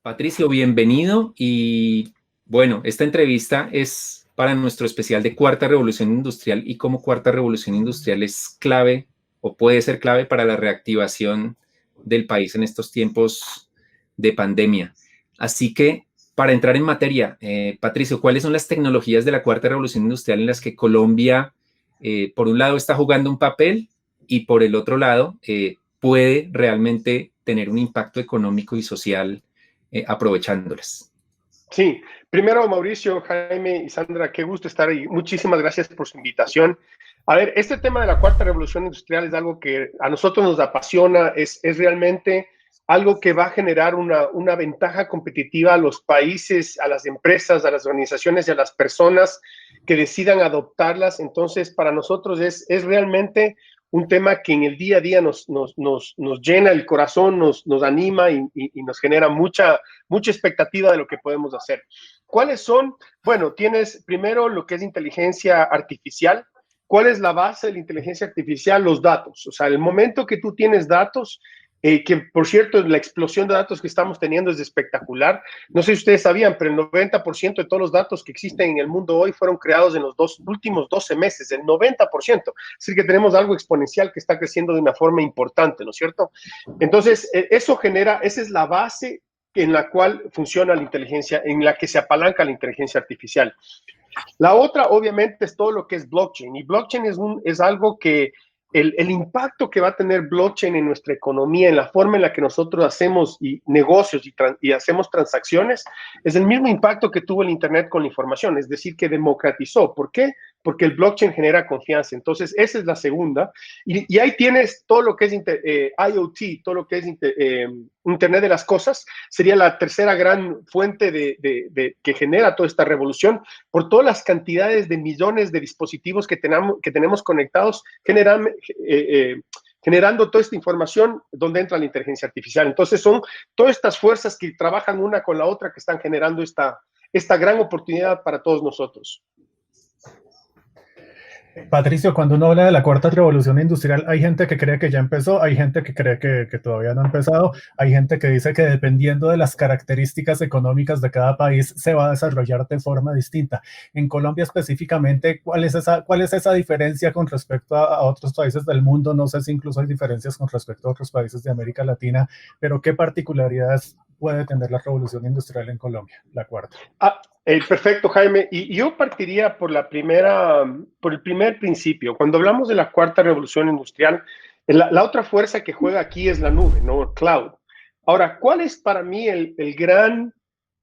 Patricio, bienvenido y bueno, esta entrevista es para nuestro especial de Cuarta Revolución Industrial y cómo Cuarta Revolución Industrial es clave o puede ser clave para la reactivación del país en estos tiempos de pandemia. Así que para entrar en materia, Patricio, ¿cuáles son las tecnologías de la Cuarta Revolución Industrial en las que Colombia, por un lado, está jugando un papel y por el otro lado, puede realmente tener un impacto económico y social aprovechándolas? Sí, primero Mauricio, Jaime y Sandra, qué gusto estar ahí. Muchísimas gracias por su invitación. A ver, este tema de la cuarta revolución industrial es algo que a nosotros nos apasiona, es realmente algo que va a generar una ventaja competitiva a los países, a las empresas, a las organizaciones y a las personas que decidan adoptarlas. Entonces, para nosotros es realmente un tema que en el día a día nos llena el corazón, nos anima y nos genera mucha expectativa de lo que podemos hacer. ¿Cuáles son? Bueno, tienes primero lo que es inteligencia artificial. ¿Cuál es la base de la inteligencia artificial? Los datos. O sea, el momento que tú tienes datos, que por cierto, la explosión de datos que estamos teniendo es espectacular. No sé si ustedes sabían, pero el 90% de todos los datos que existen en el mundo hoy fueron creados en los últimos 12 meses, el 90%. Es decir, que tenemos algo exponencial que está creciendo de una forma importante, ¿no es cierto? Entonces, eso genera, esa es la base en la cual funciona la inteligencia, en la que se apalanca la inteligencia artificial. La otra, obviamente, es todo lo que es blockchain. Y blockchain es algo que el impacto que va a tener blockchain en nuestra economía, en la forma en la que nosotros hacemos negocios y hacemos transacciones, es el mismo impacto que tuvo el Internet con la información, es decir, que democratizó. ¿Por qué? Porque el blockchain genera confianza. Entonces, esa es la segunda. Y ahí tienes todo lo que es IoT, todo lo que es Internet de las cosas, sería la tercera gran fuente que genera toda esta revolución por todas las cantidades de millones de dispositivos que tenemos conectados, generando toda esta información donde entra la inteligencia artificial. Entonces son todas estas fuerzas que trabajan una con la otra que están generando esta gran oportunidad para todos nosotros. Patricio, cuando uno habla de la cuarta revolución industrial, hay gente que cree que ya empezó, hay gente que cree que todavía no ha empezado, hay gente que dice que dependiendo de las características económicas de cada país se va a desarrollar de forma distinta. En Colombia específicamente, ¿cuál es esa diferencia con respecto a otros países del mundo? No sé si incluso hay diferencias con respecto a otros países de América Latina, pero ¿qué particularidades puede tener la revolución industrial en Colombia, la cuarta? Perfecto, Jaime. Y yo partiría por el primer principio. Cuando hablamos de la cuarta revolución industrial, la otra fuerza que juega aquí es la nube, ¿no? El cloud. Ahora, ¿cuál es para mí el gran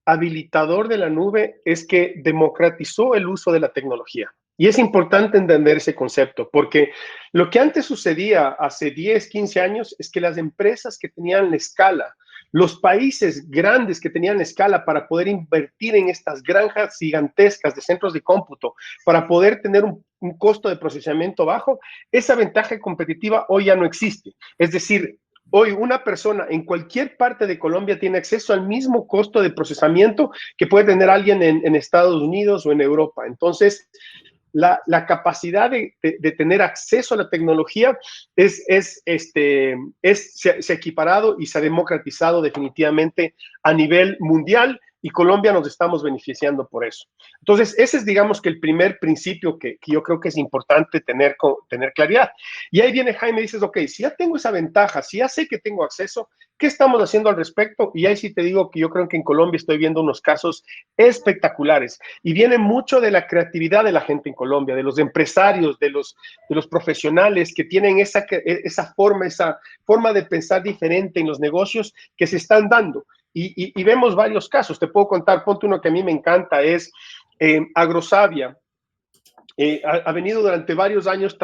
habilitador de la nube? Es que democratizó el uso de la tecnología. Y es importante entender ese concepto, porque lo que antes sucedía hace 10, 15 años es que las empresas que tenían la escala, los países grandes que tenían escala para poder invertir en estas granjas gigantescas de centros de cómputo, para poder tener un costo de procesamiento bajo, esa ventaja competitiva hoy ya no existe. Es decir, hoy una persona en cualquier parte de Colombia tiene acceso al mismo costo de procesamiento que puede tener alguien en Estados Unidos o en Europa. Entonces, la capacidad de tener acceso a la tecnología se ha equiparado y se ha democratizado definitivamente a nivel mundial, y Colombia nos estamos beneficiando por eso. Entonces, ese es, digamos, que el primer principio que yo creo que es importante tener claridad. Y ahí viene Jaime y dices, ok, si ya tengo esa ventaja, si ya sé que tengo acceso, ¿qué estamos haciendo al respecto? Y ahí sí te digo que yo creo que en Colombia estoy viendo unos casos espectaculares, y viene mucho de la creatividad de la gente en Colombia, de los empresarios, de los profesionales que tienen esa forma de pensar diferente en los negocios que se están dando. Y vemos varios casos. Te puedo contar, ponte uno que a mí me encanta, es Agrosavia. Ha venido durante varios años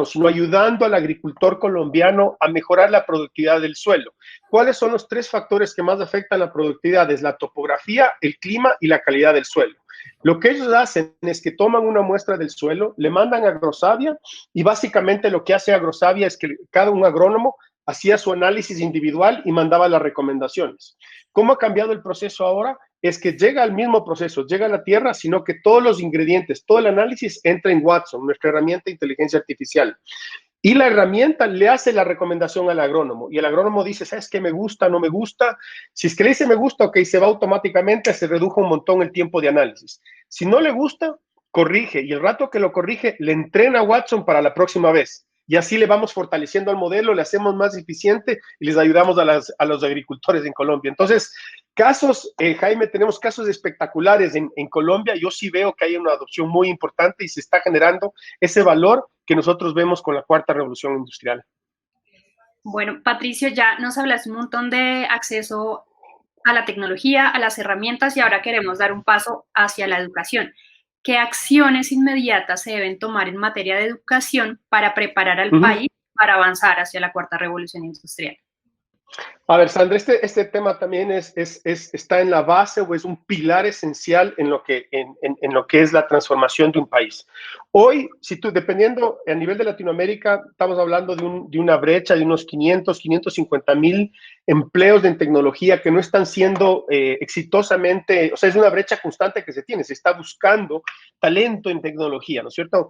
sino ayudando al agricultor colombiano a mejorar la productividad del suelo. ¿Cuáles son los 3 factores que más afectan la productividad? Es la topografía, el clima y la calidad del suelo. Lo que ellos hacen es que toman una muestra del suelo, le mandan a Agrosavia, y básicamente lo que hace Agrosavia es que cada un agrónomo hacía su análisis individual y mandaba las recomendaciones. ¿Cómo ha cambiado el proceso ahora? Es que llega al mismo proceso, llega a la tierra, sino que todos los ingredientes, todo el análisis entra en Watson, nuestra herramienta de inteligencia artificial. y la herramienta le hace la recomendación al agrónomo y el agrónomo dice, ¿sabes qué? Me gusta, no me gusta. Si es que le dice me gusta, ok, se va automáticamente, se redujo un montón el tiempo de análisis. Si no le gusta, corrige y el rato que lo corrige, le entrena a Watson para la próxima vez. Y así le vamos fortaleciendo al modelo, le hacemos más eficiente y les ayudamos a los agricultores en Colombia. Entonces, casos, Jaime, tenemos casos espectaculares en Colombia. Yo sí veo que hay una adopción muy importante y se está generando ese valor que nosotros vemos con la cuarta revolución industrial. Bueno, Patricio, ya nos hablas un montón de acceso a la tecnología, a las herramientas y ahora queremos dar un paso hacia la educación. ¿Qué acciones inmediatas se deben tomar en materia de educación para preparar al país para avanzar hacia la cuarta revolución industrial? A ver, Sandra, este tema también está en la base o es un pilar esencial en lo que es la transformación de un país. Hoy, si tú, dependiendo a nivel de Latinoamérica, estamos hablando de una brecha de unos 550,000 empleos en tecnología que no están siendo exitosamente, o sea, es una brecha constante que se tiene, se está buscando talento en tecnología, ¿no es cierto?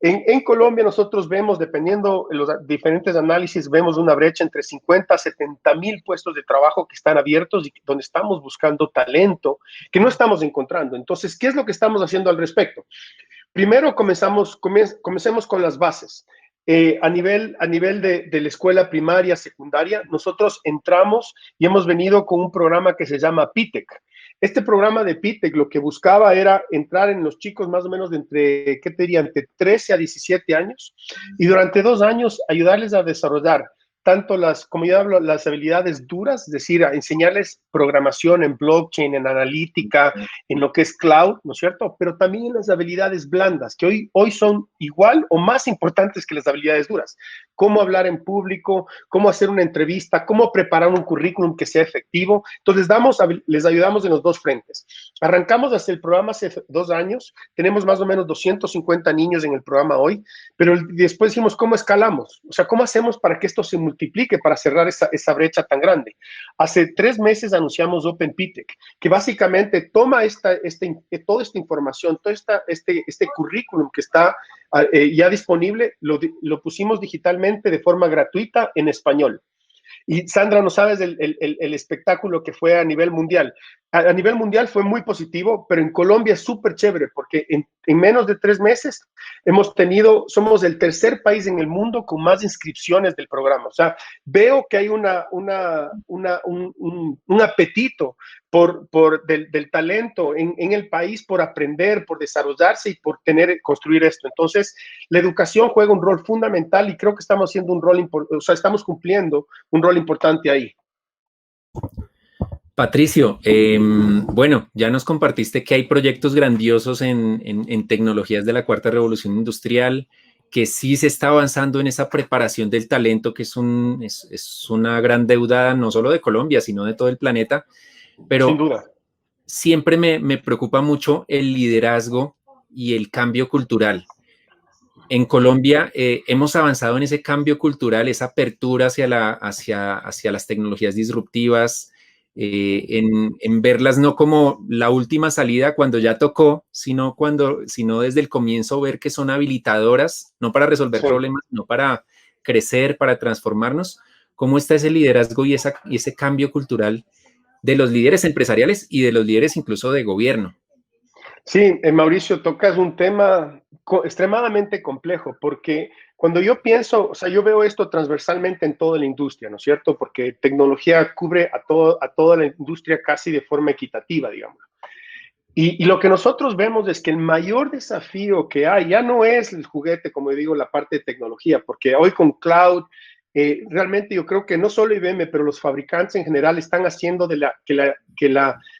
En Colombia nosotros vemos, dependiendo de los diferentes análisis, vemos una brecha entre 50 a 70,000 puestos de trabajo que están abiertos y donde estamos buscando talento que no estamos encontrando. Entonces, ¿qué es lo que estamos haciendo al respecto? Primero, comencemos con las bases. A nivel de la escuela primaria, secundaria, nosotros entramos y hemos venido con un programa que se llama PITEC. Este programa de PITEC lo que buscaba era entrar en los chicos más o menos de entre, ¿qué te diría?, entre 13 a 17 años y durante 2 años ayudarles a desarrollar tanto como yo hablo, las habilidades duras, es decir, a enseñarles programación en blockchain, en analítica, en lo que es cloud, ¿no es cierto? Pero también las habilidades blandas, que hoy son igual o más importantes que las habilidades duras. Cómo hablar en público, cómo hacer una entrevista, cómo preparar un currículum que sea efectivo. Entonces, les ayudamos en los dos frentes. Arrancamos hasta el programa hace 2 años, tenemos más o menos 250 niños en el programa hoy, pero después dijimos, ¿cómo escalamos? O sea, ¿cómo hacemos para que esto se multiplique, para cerrar esa brecha tan grande? Hace 3 meses anunciamos Open PITEC, que básicamente toma toda esta información, todo este currículum que está ya disponible, lo pusimos digitalmente de forma gratuita en español. Y Sandra, no sabes el espectáculo que fue a nivel mundial. A nivel mundial fue muy positivo, pero en Colombia es súper chévere porque en menos de 3 meses somos el tercer país en el mundo con más inscripciones del programa. O sea, veo que hay un apetito del talento en el país por aprender, por desarrollarse y por construir esto. Entonces, la educación juega un rol fundamental y creo que estamos haciendo estamos cumpliendo un rol importante ahí. Patricio, bueno, ya nos compartiste que hay proyectos grandiosos en tecnologías de la cuarta revolución industrial, que sí se está avanzando en esa preparación del talento, que es una gran deuda no solo de Colombia, sino de todo el planeta. Pero sin duda, siempre me preocupa mucho el liderazgo y el cambio cultural. En Colombia hemos avanzado en ese cambio cultural, esa apertura hacia las tecnologías disruptivas, en verlas no como la última salida cuando ya tocó, sino desde el comienzo ver que son habilitadoras, no para resolver problemas, sino para crecer, para transformarnos. ¿Cómo está ese liderazgo y ese cambio cultural de los líderes empresariales y de los líderes incluso de gobierno? Sí, Mauricio, tocas un tema extremadamente complejo, porque cuando yo pienso, o sea, yo veo esto transversalmente en toda la industria, ¿no es cierto? Porque tecnología cubre a toda la industria casi de forma equitativa, digamos. Y lo que nosotros vemos es que el mayor desafío que hay ya no es el juguete, como digo, la parte de tecnología, porque hoy con cloud, realmente yo creo que no solo IBM, pero los fabricantes en general están haciendo que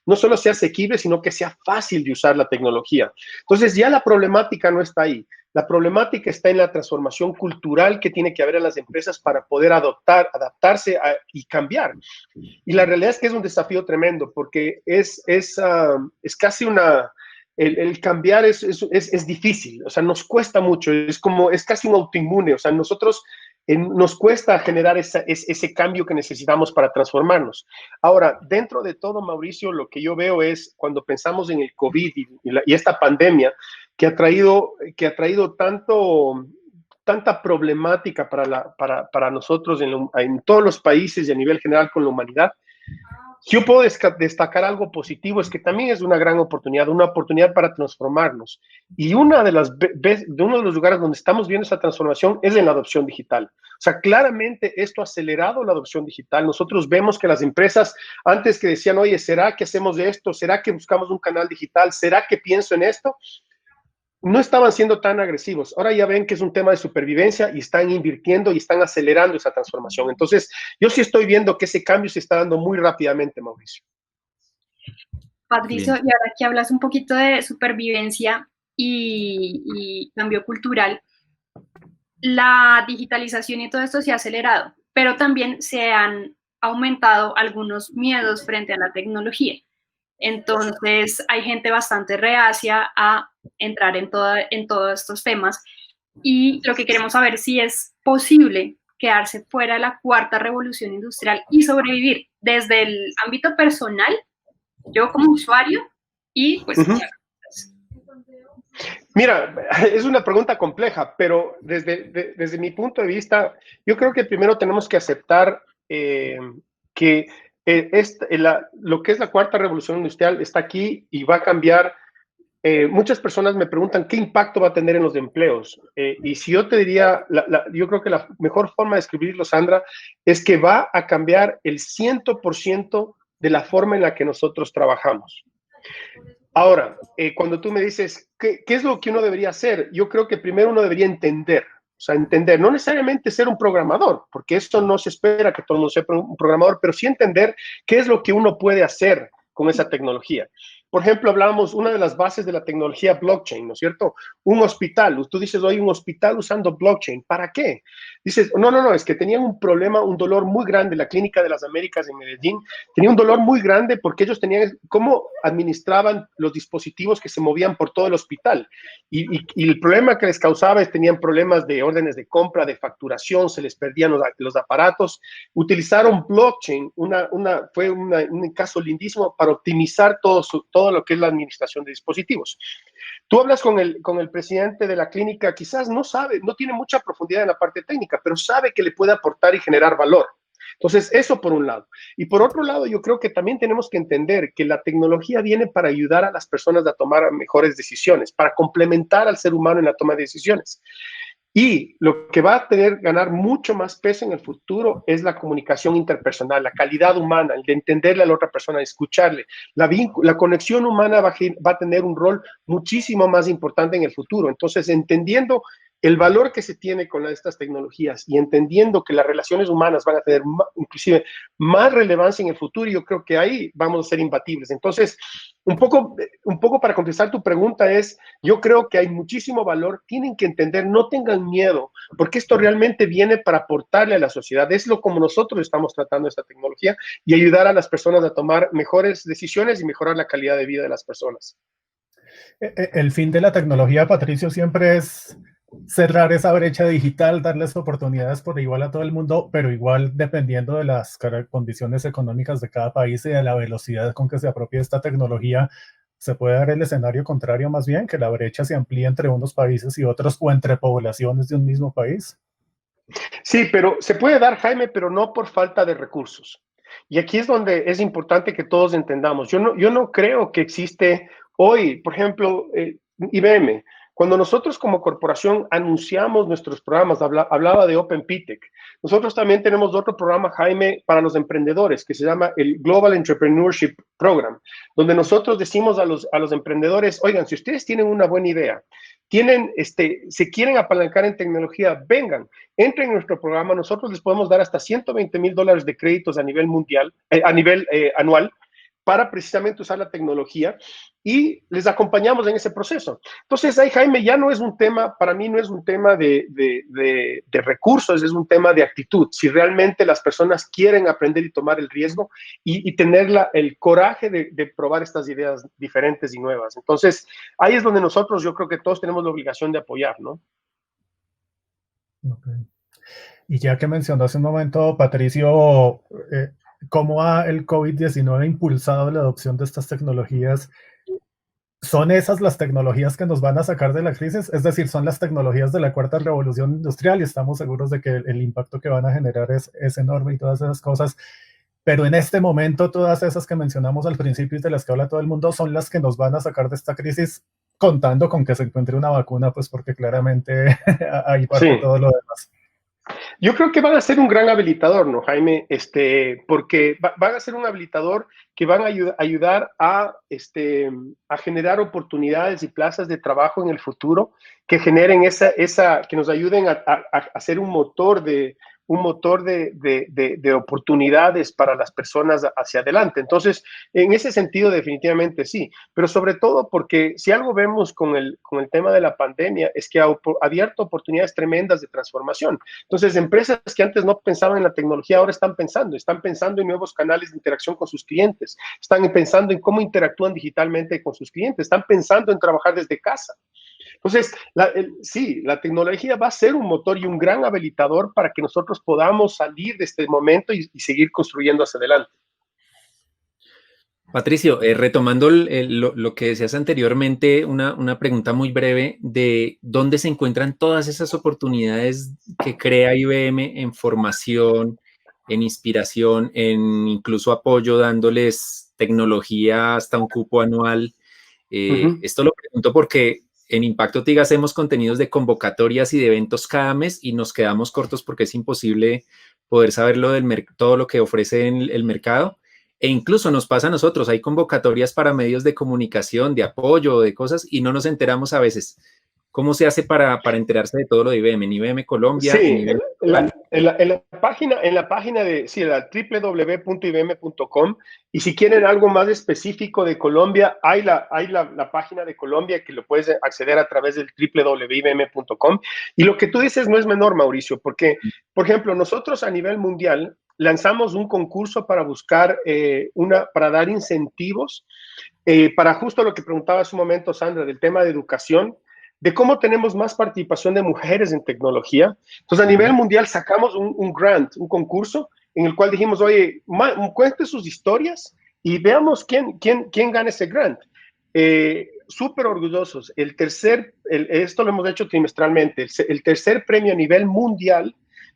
no solo sea asequible, sino que sea fácil de usar la tecnología. Entonces ya la problemática no está ahí. La problemática está en la transformación cultural que tiene que haber en las empresas para poder adaptarse y cambiar. Y la realidad es que es un desafío tremendo porque es casi el cambiar es difícil, o sea, nos cuesta mucho, es casi un autoinmune, o sea, nosotros nos cuesta generar ese cambio que necesitamos para transformarnos. Ahora, dentro de todo, Mauricio, lo que yo veo es cuando pensamos en el COVID y esta pandemia que ha traído tanto tanta problemática para nosotros en todos los países y a nivel general con la humanidad, si yo puedo destacar algo positivo, es que también es una gran oportunidad, una oportunidad para transformarnos. Y uno de los lugares donde estamos viendo esa transformación es en la adopción digital. O sea, claramente esto ha acelerado la adopción digital. Nosotros vemos que las empresas, antes que decían, oye, ¿será que hacemos esto? ¿Será que buscamos un canal digital? ¿Será que pienso en esto? No estaban siendo tan agresivos. Ahora ya ven que es un tema de supervivencia y están invirtiendo y están acelerando esa transformación. Entonces, yo sí estoy viendo que ese cambio se está dando muy rápidamente, Mauricio. Patricio, y ahora que hablas un poquito de supervivencia y cambio cultural, la digitalización y todo esto se ha acelerado, pero también se han aumentado algunos miedos frente a la tecnología. Entonces, hay gente bastante reacia a entrar en todos estos temas y lo que queremos saber si es posible quedarse fuera de la cuarta revolución industrial y sobrevivir desde el ámbito personal, yo como usuario y pues... Mira, es una pregunta compleja, pero desde mi punto de vista, yo creo que primero tenemos que aceptar que lo que es la cuarta revolución industrial está aquí y va a cambiar. Muchas personas me preguntan qué impacto va a tener en los empleos. Y si yo te diría, yo creo que la mejor forma de describirlo, Sandra, es que va a cambiar el 100% de la forma en la que nosotros trabajamos. Ahora, cuando tú me dices, ¿qué es lo que uno debería hacer? Yo creo que primero uno debería entender. O sea, entender, no necesariamente ser un programador, porque esto no se espera que todo el mundo sea un programador, pero sí entender qué es lo que uno puede hacer con esa tecnología. Por ejemplo, hablábamos, una de las bases de la tecnología blockchain, ¿no es cierto? Un hospital, tú dices, hoy un hospital usando blockchain, ¿para qué? Dices, no, es que tenían un problema, un dolor muy grande, la Clínica de las Américas en Medellín tenía un dolor muy grande porque ellos tenían, cómo administraban los dispositivos que se movían por todo el hospital. Y el problema que les causaba es tenían problemas de órdenes de compra, de facturación, se les perdían los aparatos. Utilizaron blockchain, fue un caso lindísimo para optimizar todo lo que es la administración de dispositivos. Tú hablas con el presidente de la clínica, quizás no sabe, no tiene mucha profundidad en la parte técnica, pero sabe que le puede aportar y generar valor. Entonces, eso por un lado. Y por otro lado, yo creo que también tenemos que entender que la tecnología viene para ayudar a las personas a tomar mejores decisiones, para complementar al ser humano en la toma de decisiones. Y lo que va a ganar mucho más peso en el futuro es la comunicación interpersonal, la calidad humana, el de entenderle a la otra persona, escucharle. La conexión humana va a tener un rol muchísimo más importante en el futuro. Entonces, entendiendo el valor que se tiene con estas tecnologías y entendiendo que las relaciones humanas van a tener inclusive más relevancia en el futuro, yo creo que ahí vamos a ser imbatibles. Entonces, un poco para contestar tu pregunta es, yo creo que hay muchísimo valor, tienen que entender, no tengan miedo, porque esto realmente viene para aportarle a la sociedad. Es lo como nosotros estamos tratando esta tecnología y ayudar a las personas a tomar mejores decisiones y mejorar la calidad de vida de las personas. El fin de la tecnología, Patricio, siempre es cerrar esa brecha digital, darles oportunidades por igual a todo el mundo, pero igual dependiendo de las condiciones económicas de cada país y de la velocidad con que se apropie esta tecnología, se puede dar el escenario contrario más bien, que la brecha se amplíe entre unos países y otros o entre poblaciones de un mismo país. Sí, pero se puede dar, Jaime, pero no por falta de recursos. Y aquí es donde es importante que todos entendamos. Yo no creo que existe hoy, por ejemplo, IBM. Cuando nosotros como corporación anunciamos nuestros programas, hablaba de Open PTech. Nosotros también tenemos otro programa, Jaime, para los emprendedores, que se llama el Global Entrepreneurship Program, donde nosotros decimos a los emprendedores, oigan, si ustedes tienen una buena idea, se quieren apalancar en tecnología, vengan, entren en nuestro programa, nosotros les podemos dar hasta $120,000 de créditos a nivel mundial, anual, para precisamente usar la tecnología y les acompañamos en ese proceso. Entonces, ahí, Jaime, ya no es un tema, para mí no es un tema de recursos, es un tema de actitud. Si realmente las personas quieren aprender y tomar el riesgo y tener el coraje de probar estas ideas diferentes y nuevas. Entonces, ahí es donde nosotros, yo creo que todos tenemos la obligación de apoyar, ¿no? Okay. Y ya que mencionó hace un momento, Patricio, ¿cómo ha el COVID-19 impulsado la adopción de estas tecnologías ¿son esas las tecnologías que nos van a sacar de la crisis? Es decir, son las tecnologías de la cuarta revolución industrial y estamos seguros de que el impacto que van a generar es enorme y todas esas cosas. Pero en este momento, todas esas que mencionamos al principio y de las que habla todo el mundo son las que nos van a sacar de esta crisis, contando con que se encuentre una vacuna, pues porque claramente ahí parte todo lo demás. Yo creo que van a ser un gran habilitador, ¿no, Jaime? Porque van a ser un habilitador que van a ayudar a generar oportunidades y plazas de trabajo en el futuro, que generen que nos ayuden a hacer un motor de oportunidades para las personas hacia adelante. Entonces, en ese sentido, definitivamente sí, pero sobre todo porque si algo vemos con el tema de la pandemia es que ha abierto oportunidades tremendas de transformación. Entonces, empresas que antes no pensaban en la tecnología ahora están pensando en nuevos canales de interacción con sus clientes, están pensando en cómo interactúan digitalmente con sus clientes, están pensando en trabajar desde casa. Entonces, sí, la tecnología va a ser un motor y un gran habilitador para que nosotros podamos salir de este momento y seguir construyendo hacia adelante. Patricio, retomando lo que decías anteriormente, una pregunta muy breve de dónde se encuentran todas esas oportunidades que crea IBM en formación, en inspiración, en incluso apoyo, dándoles tecnología hasta un cupo anual. Esto lo pregunto porque en Impacto TIC hacemos contenidos de convocatorias y de eventos cada mes y nos quedamos cortos porque es imposible poder saber todo lo que ofrece el mercado. E incluso nos pasa a nosotros, hay convocatorias para medios de comunicación, de apoyo, de cosas, y no nos enteramos a veces. ¿Cómo se hace para enterarse de todo lo de IBM? En IBM Colombia, sí, en IBM... en la página de www.ibm.com, y si quieren algo más específico de Colombia, hay la página de Colombia que lo puedes acceder a través del www.ibm.com. Y lo que tú dices no es menor, Mauricio, porque, por ejemplo, nosotros a nivel mundial lanzamos un concurso para buscar para dar incentivos para justo lo que preguntaba hace un momento Sandra del tema de educación, de cómo tenemos más participación de mujeres en tecnología. Entonces, a nivel mundial sacamos un grant, un concurso, en el cual dijimos, oye, cuente sus historias y veamos quién gana ese grant. Súper orgullosos. Esto lo hemos hecho trimestralmente. El tercer premio a nivel mundial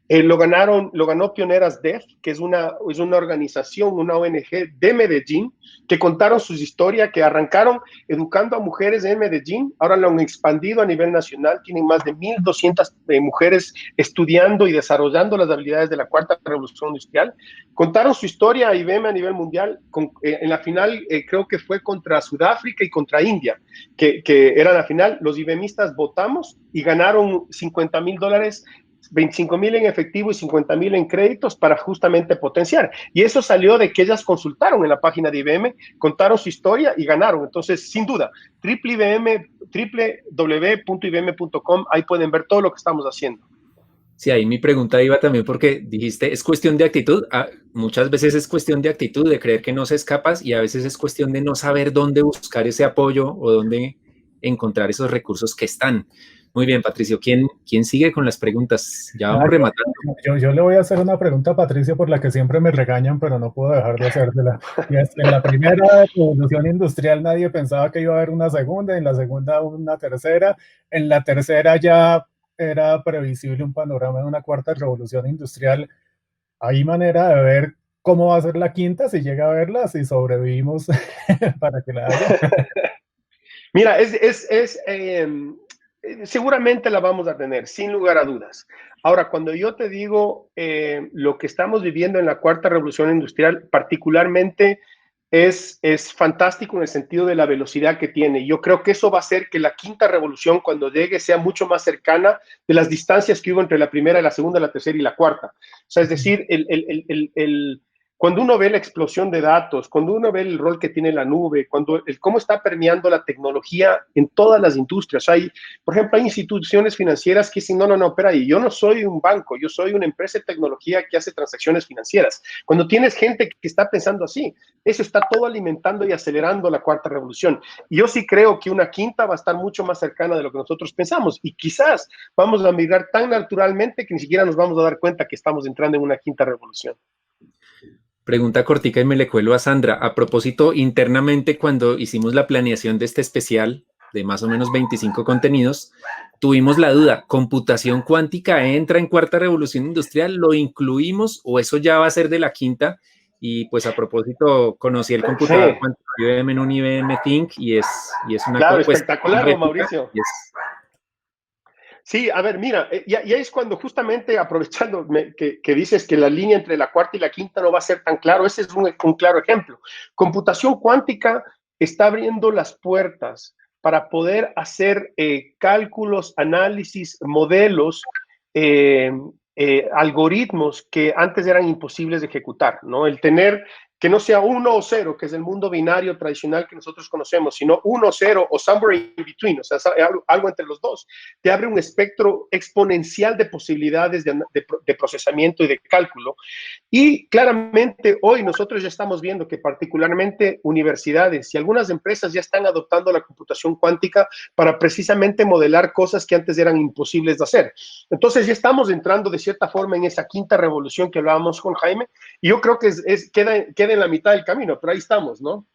lo ganó Pioneras Dev, que es una organización, una ONG de Medellín, que contaron sus historias, que arrancaron educando a mujeres en Medellín, ahora lo han expandido a nivel nacional, tienen más de 1,200 mujeres estudiando y desarrollando las habilidades de la cuarta revolución industrial. Contaron su historia a IBM a nivel mundial, en la final creo que fue contra Sudáfrica y contra India, que era la final. Los IBMistas votamos y ganaron $50,000, 25,000 en efectivo y 50,000 en créditos para justamente potenciar. Y eso salió de que ellas consultaron en la página de IBM, contaron su historia y ganaron. Entonces, sin duda, www.ibm.com, ahí pueden ver todo lo que estamos haciendo. Sí, ahí mi pregunta iba también porque dijiste, es cuestión de actitud. Muchas veces es cuestión de actitud, de creer que no se es capaz, y a veces es cuestión de no saber dónde buscar ese apoyo o dónde encontrar esos recursos que están. Muy bien, Patricio, ¿quién sigue con las preguntas? Ya vamos rematando. Yo le voy a hacer una pregunta a Patricio por la que siempre me regañan, pero no puedo dejar de hacérsela. En la primera revolución industrial nadie pensaba que iba a haber una segunda, en la segunda una tercera, en la tercera ya era previsible un panorama de una cuarta revolución industrial. ¿Hay manera de ver cómo va a ser la quinta, si llega a verla, si sobrevivimos para que la haya? Mira, seguramente la vamos a tener, sin lugar a dudas. Ahora, cuando yo te digo lo que estamos viviendo en la cuarta revolución industrial, particularmente es fantástico en el sentido de la velocidad que tiene. Yo creo que eso va a hacer que la quinta revolución, cuando llegue, sea mucho más cercana de las distancias que hubo entre la primera, la segunda, la tercera y la cuarta. O sea, es decir, cuando uno ve la explosión de datos, cuando uno ve el rol que tiene la nube, cómo está permeando la tecnología en todas las industrias. Por ejemplo, hay instituciones financieras que dicen, no, espera ahí, yo no soy un banco, yo soy una empresa de tecnología que hace transacciones financieras. Cuando tienes gente que está pensando así, eso está todo alimentando y acelerando la cuarta revolución. Y yo sí creo que una quinta va a estar mucho más cercana de lo que nosotros pensamos, y quizás vamos a migrar tan naturalmente que ni siquiera nos vamos a dar cuenta que estamos entrando en una quinta revolución. Pregunta cortica y me le cuelo a Sandra. A propósito, internamente cuando hicimos la planeación de este especial de más o menos 25 contenidos, tuvimos la duda, ¿computación cuántica entra en cuarta revolución industrial? ¿Lo incluimos o eso ya va a ser de la quinta? Y pues a propósito, conocí el computador Sí, cuántico IBM en un IBM Think y es una claro, pues, una espectacular, don réplica Mauricio. y es Sí, a ver, mira, ya es cuando justamente aprovechando que dices que la línea entre la cuarta y la quinta no va a ser tan claro, ese es un claro ejemplo. Computación cuántica está abriendo las puertas para poder hacer cálculos, análisis, modelos, algoritmos que antes eran imposibles de ejecutar, ¿no? El tener que no sea 1 o 0, que es el mundo binario tradicional que nosotros conocemos, sino 1 o 0 o somewhere in between, o sea, algo entre los dos, te abre un espectro exponencial de posibilidades de procesamiento y de cálculo. Y claramente hoy nosotros ya estamos viendo que particularmente universidades y algunas empresas ya están adoptando la computación cuántica para precisamente modelar cosas que antes eran imposibles de hacer. Entonces ya estamos entrando de cierta forma en esa quinta revolución que hablábamos con Jaime, y yo creo que queda en la mitad del camino, pero ahí estamos, ¿no?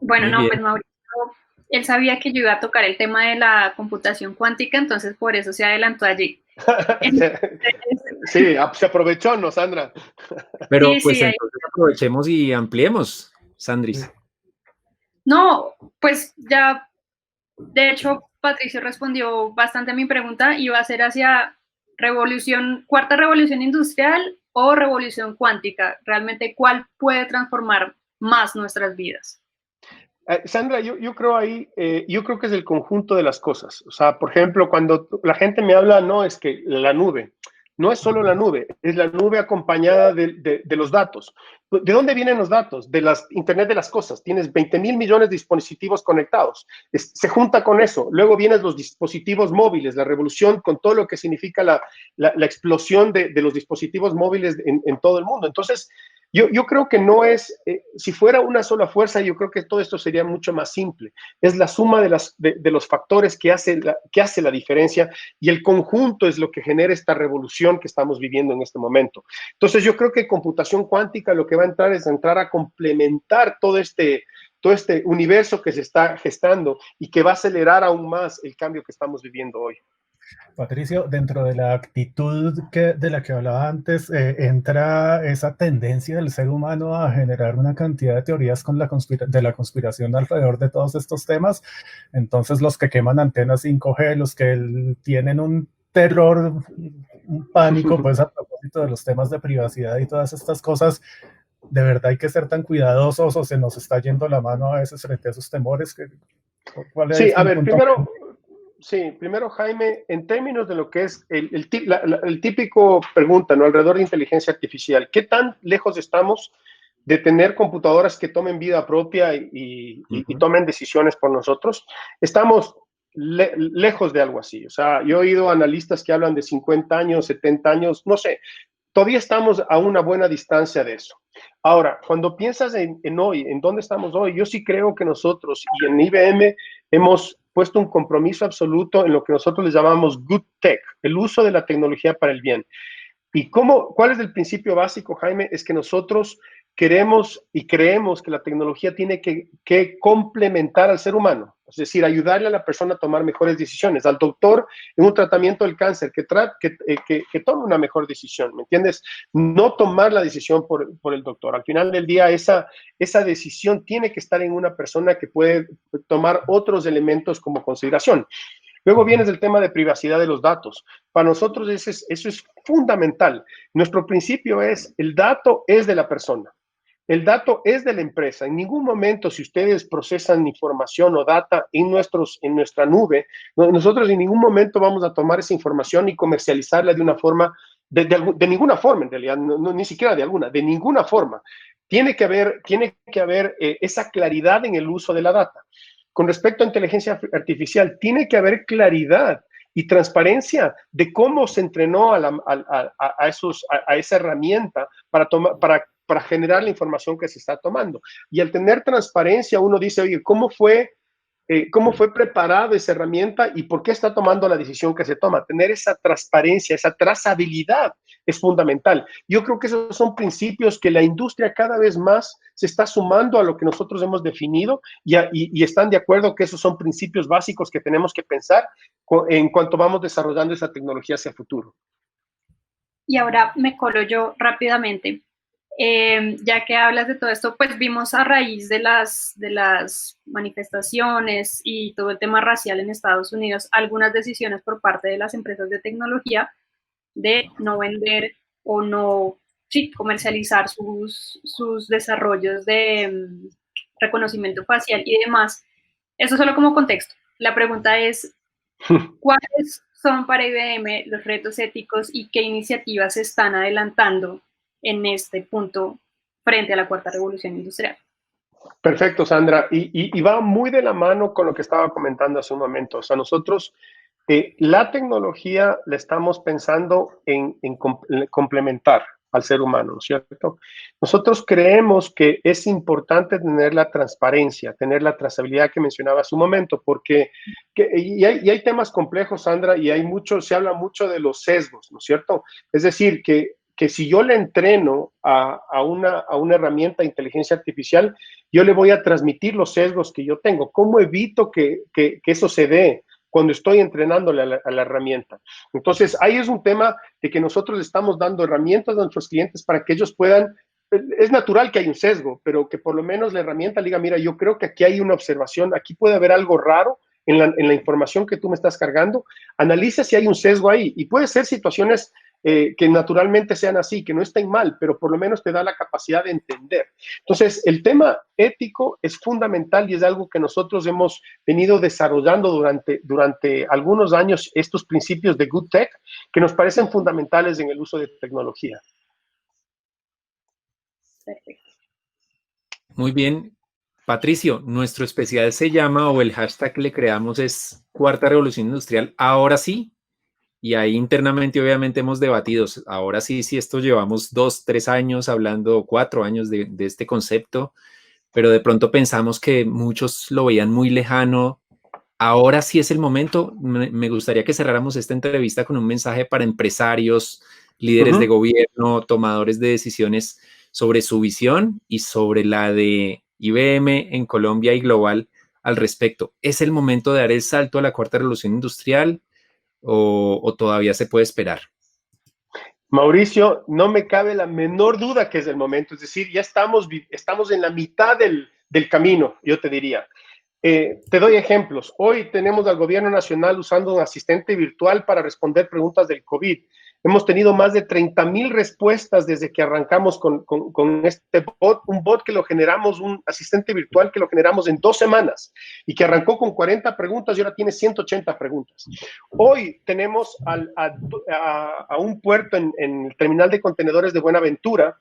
Bueno, muy no, bien. pues Mauricio, él sabía que yo iba a tocar el tema de la computación cuántica, entonces por eso se adelantó allí. Sí, se aprovechó, ¿no, Sandra? Pero Sí, pues sí, ahí. entonces aprovechemos y ampliemos, Sandris. No, pues ya, de hecho, Patricio respondió bastante a mi pregunta y va a ser hacia cuarta revolución industrial o revolución cuántica. Realmente, ¿cuál puede transformar más nuestras vidas? Sandra, yo creo ahí, yo creo que es el conjunto de las cosas. O sea, por ejemplo, cuando la gente me habla, no, es que la nube, no es solo la nube, es la nube acompañada de los datos. ¿De dónde vienen los datos? De las Internet de las cosas. Tienes 20.000 millones de dispositivos conectados. Se junta con eso. Luego vienen los dispositivos móviles, la revolución con todo lo que significa la explosión de los dispositivos móviles en todo el mundo. Entonces, yo creo que no es, si fuera una sola fuerza, yo creo que todo esto sería mucho más simple. Es la suma de los factores que hace la diferencia, y el conjunto es lo que genera esta revolución que estamos viviendo en este momento. Entonces yo creo que computación cuántica lo que va a entrar es entrar a complementar todo este universo que se está gestando y que va a acelerar aún más el cambio que estamos viviendo hoy. Patricio, dentro de la actitud de la que hablaba antes, entra esa tendencia del ser humano a generar una cantidad de teorías de la conspiración alrededor de todos estos temas. Entonces, los que queman antenas 5G, los que tienen un terror, un pánico, pues a propósito de los temas de privacidad y todas estas cosas, ¿de verdad hay que ser tan cuidadosos o se nos está yendo la mano a veces frente a esos temores? ¿Cuál Sí, es a un ver, punto? primero, Jaime, en términos de lo que es el típico pregunta, ¿no? Alrededor de inteligencia artificial, ¿qué tan lejos estamos de tener computadoras que tomen vida propia y tomen decisiones por nosotros? Estamos lejos de algo así. O sea, yo he oído analistas que hablan de 50 años, 70 años, no sé. Todavía estamos a una buena distancia de eso. Ahora, cuando piensas en hoy, en dónde estamos hoy, yo sí creo que nosotros y en IBM hemos puesto un compromiso absoluto en lo que nosotros les llamamos good tech, el uso de la tecnología para el bien. ¿Y cuál es el principio básico, Jaime? Es que nosotros queremos y creemos que la tecnología tiene que complementar al ser humano, es decir, ayudarle a la persona a tomar mejores decisiones, al doctor en un tratamiento del cáncer, que tome una mejor decisión, ¿me entiendes? No tomar la decisión por el doctor. Al final del día, esa decisión tiene que estar en una persona que puede tomar otros elementos como consideración. Luego viene el tema de privacidad de los datos. Para nosotros eso es fundamental. Nuestro principio es, el dato es de la persona. El dato es de la empresa. En ningún momento, si ustedes procesan información o data en nuestra nube, nosotros en ningún momento vamos a tomar esa información y comercializarla de una forma, de ninguna forma, en realidad, ni siquiera de alguna, de ninguna forma. Tiene que haber esa claridad en el uso de la data. Con respecto a inteligencia artificial, tiene que haber claridad y transparencia de cómo se entrenó a esa herramienta para generar la información que se está tomando. Y al tener transparencia, uno dice, oye, ¿cómo fue preparada esa herramienta y por qué está tomando la decisión que se toma? Tener esa transparencia, esa trazabilidad es fundamental. Yo creo que esos son principios que la industria cada vez más se está sumando a lo que nosotros hemos definido y están de acuerdo que esos son principios básicos que tenemos que pensar en cuanto vamos desarrollando esa tecnología hacia el futuro. Y ahora me colo yo rápidamente. Ya que hablas de todo esto, pues vimos a raíz de las manifestaciones y todo el tema racial en Estados Unidos, algunas decisiones por parte de las empresas de tecnología de no vender o no comercializar sus desarrollos de reconocimiento facial y demás. Eso solo como contexto. La pregunta es, ¿cuáles son para IBM los retos éticos y qué iniciativas se están adelantando en este punto frente a la cuarta revolución industrial? Perfecto, Sandra. Y va muy de la mano con lo que estaba comentando hace un momento. O sea, nosotros la tecnología la estamos pensando en complementar al ser humano, ¿no es cierto? Nosotros creemos que es importante tener la transparencia, tener la trazabilidad que mencionaba hace un momento, porque hay temas complejos, Sandra, y se habla mucho de los sesgos, ¿no es cierto? Es decir, que si yo le entreno a una herramienta de inteligencia artificial, yo le voy a transmitir los sesgos que yo tengo. ¿Cómo evito que eso se dé cuando estoy entrenándole a la herramienta? Entonces, ahí es un tema de que nosotros estamos dando herramientas a nuestros clientes para que ellos puedan. Es natural que hay un sesgo, pero que por lo menos la herramienta diga, mira, yo creo que aquí hay una observación, aquí puede haber algo raro en la información que tú me estás cargando. Analiza si hay un sesgo ahí, y puede ser situaciones que naturalmente sean así, que no estén mal, pero por lo menos te da la capacidad de entender. Entonces, el tema ético es fundamental y es algo que nosotros hemos venido desarrollando durante algunos años, estos principios de Good Tech, que nos parecen fundamentales en el uso de tecnología. Perfecto. Muy bien. Patricio, nuestro especial se llama, o el hashtag que le creamos es Cuarta Revolución Industrial, ahora sí. Y ahí internamente obviamente hemos debatido, ahora sí, esto llevamos 2, 3 años hablando, 4 años de este concepto, pero de pronto pensamos que muchos lo veían muy lejano. Ahora sí es el momento. Me gustaría que cerráramos esta entrevista con un mensaje para empresarios, líderes de gobierno, tomadores de decisiones sobre su visión y sobre la de IBM en Colombia y global al respecto. ¿Es el momento de dar el salto a la cuarta revolución industrial o todavía se puede esperar? Mauricio, no me cabe la menor duda que es el momento. Es decir, ya estamos en la mitad del camino, yo te diría. Te doy ejemplos. Hoy tenemos al gobierno nacional usando un asistente virtual para responder preguntas del COVID. Hemos tenido más de 30,000 respuestas desde que arrancamos con este bot, un bot que lo generamos, un asistente virtual que lo generamos en 2 semanas y que arrancó con 40 preguntas y ahora tiene 180 preguntas. Hoy tenemos a un puerto en el terminal de contenedores de Buenaventura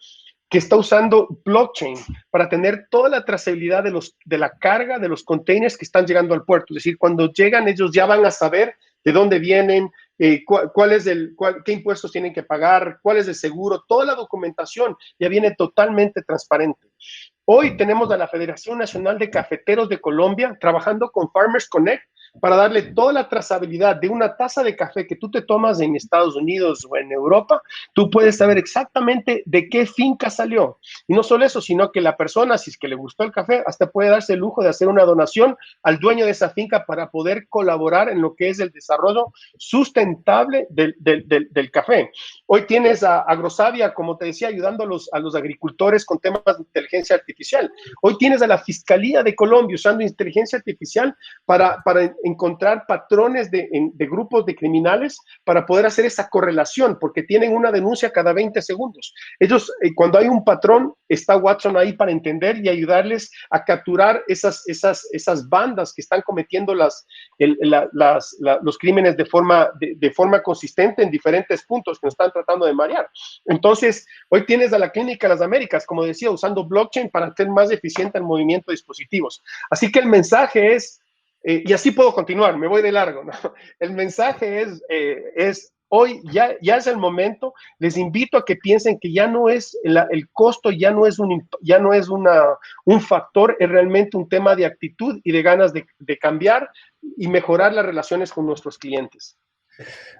que está usando blockchain para tener toda la trazabilidad de la carga de los containers que están llegando al puerto. Es decir, cuando llegan, ellos ya van a saber de dónde vienen, qué impuestos tienen que pagar, cuál es el seguro, toda la documentación ya viene totalmente transparente. Hoy tenemos a la Federación Nacional de Cafeteros de Colombia trabajando con Farmers Connect para darle toda la trazabilidad de una taza de café que tú te tomas en Estados Unidos o en Europa. Tú puedes saber exactamente de qué finca salió. Y no solo eso, sino que la persona, si es que le gustó el café, hasta puede darse el lujo de hacer una donación al dueño de esa finca para poder colaborar en lo que es el desarrollo sustentable del café. Hoy tienes a Agrosavia, como te decía, ayudando a los agricultores con temas de inteligencia artificial. Hoy tienes a la Fiscalía de Colombia usando inteligencia artificial para encontrar patrones de grupos de criminales para poder hacer esa correlación, porque tienen una denuncia cada 20 segundos. Ellos, cuando hay un patrón, está Watson ahí para entender y ayudarles a capturar esas bandas que están cometiendo los crímenes de forma consistente en diferentes puntos que nos están tratando de marear. Entonces, hoy tienes a la Clínica Las Américas, como decía, usando blockchain para hacer más eficiente el movimiento de dispositivos. Así que el mensaje es, y así puedo continuar, me voy de largo, ¿no? El mensaje es hoy ya es el momento. Les invito a que piensen que ya no es el costo, ya no es un factor, es realmente un tema de actitud y de ganas de cambiar y mejorar las relaciones con nuestros clientes.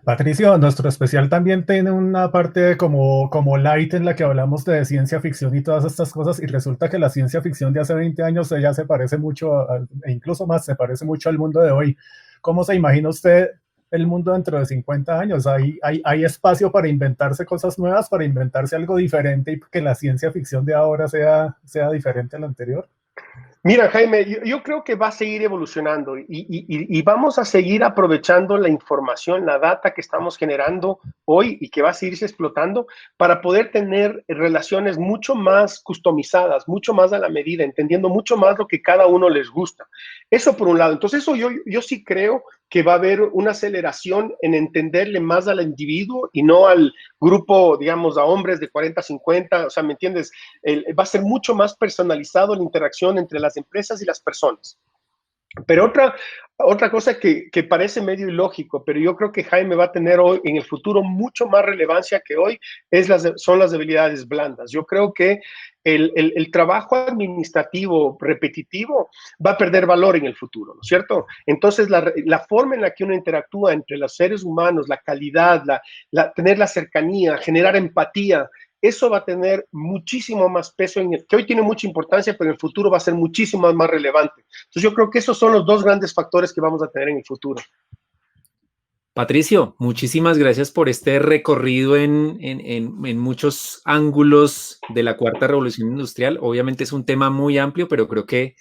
Patricio, nuestro especial también tiene una parte como light en la que hablamos de ciencia ficción y todas estas cosas, y resulta que la ciencia ficción de hace 20 años ya se parece mucho, e incluso más, se parece mucho al mundo de hoy. ¿Cómo se imagina usted el mundo dentro de 50 años? ¿Hay espacio para inventarse cosas nuevas, para inventarse algo diferente y que la ciencia ficción de ahora sea diferente a la anterior? Mira, Jaime, yo creo que va a seguir evolucionando y vamos a seguir aprovechando la información, la data que estamos generando hoy y que va a seguirse explotando para poder tener relaciones mucho más customizadas, mucho más a la medida, entendiendo mucho más lo que cada uno les gusta. Eso por un lado. Entonces, eso yo sí creo que va a haber una aceleración en entenderle más al individuo y no al grupo, digamos, a hombres de 40, 50, o sea, ¿me entiendes? Va a ser mucho más personalizado la interacción entre las empresas y las personas. Pero otra cosa que parece medio ilógico, pero yo creo que Jaime va a tener hoy, en el futuro, mucho más relevancia que hoy, son las habilidades blandas. Yo creo que el trabajo administrativo repetitivo va a perder valor en el futuro, ¿no es cierto? Entonces, la forma en la que uno interactúa entre los seres humanos, la calidad, tener la cercanía, generar empatía, eso va a tener muchísimo más peso, que hoy tiene mucha importancia, pero en el futuro va a ser muchísimo más relevante. Entonces yo creo que esos son los dos grandes factores que vamos a tener en el futuro. Patricio, muchísimas gracias por este recorrido en muchos ángulos de la cuarta revolución industrial. Obviamente es un tema muy amplio, pero creo que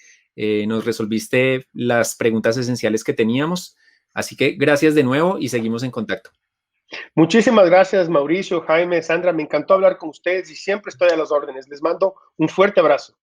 nos resolviste las preguntas esenciales que teníamos. Así que gracias de nuevo y seguimos en contacto. Muchísimas gracias, Mauricio, Jaime, Sandra. Me encantó hablar con ustedes y siempre estoy a las órdenes. Les mando un fuerte abrazo.